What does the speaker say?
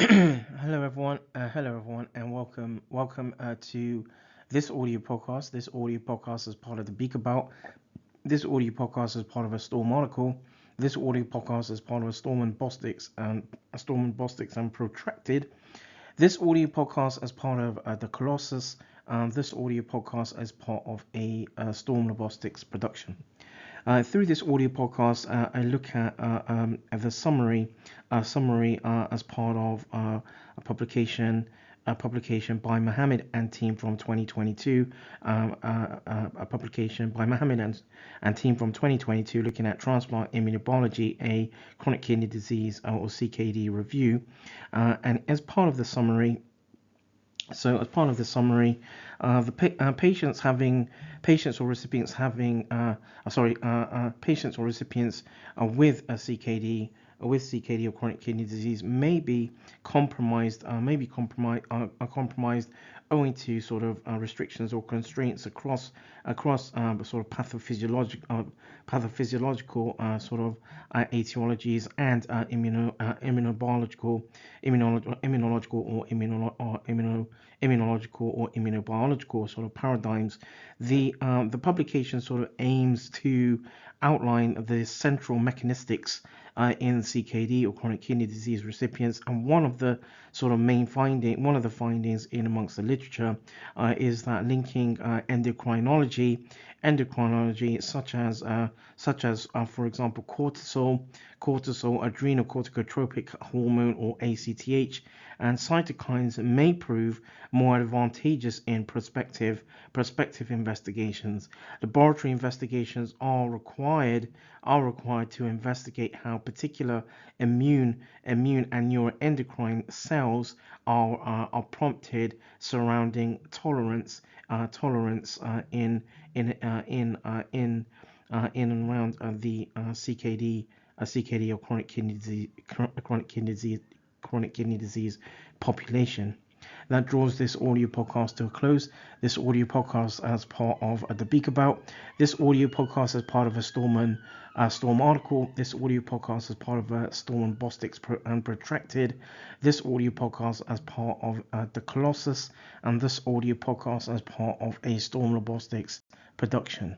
Hello everyone, and welcome to this audio podcast. This audio podcast is part of the Beaker Bout. This audio podcast is part of a Ztorm article. This audio podcast is part of a Ztorm and Protracted. This audio podcast is part of the Colossus. This audio podcast is part of a ZtormLabostix production. Through this audio podcast, I look at the summary as part of a publication by Mohammed and team from 2022. A publication by Mohammed and team from 2022 looking at transplant immunobiology, a chronic kidney disease or CKD review. And as part of the summary, patients or recipients with a CKD or chronic kidney disease may be compromised owing to sort of restrictions or constraints across sort of pathophysiological sort of etiologies and immunological or immunobiological sort of paradigms. The publication sort of aims to outline the central mechanistics in CKD or chronic kidney disease recipients, and one of the findings in amongst the literature is that linking endocrinology such as for example cortisol, adrenocorticotropic hormone or ACTH, and cytokines may prove more advantageous in prospective investigations. Laboratory investigations are required to investigate how particular immune and neuroendocrine cells are prompted surrounding tolerance in and around the CKD or chronic kidney disease population. That draws this audio podcast to a close. This audio podcast as part of the Beaker Bout. This audio podcast as part of a Ztorm article. This audio podcast as part of a ZtormLabostix and Protracted. This audio podcast as part of the Colossus, and this audio podcast as part of a ZtormLabostix production.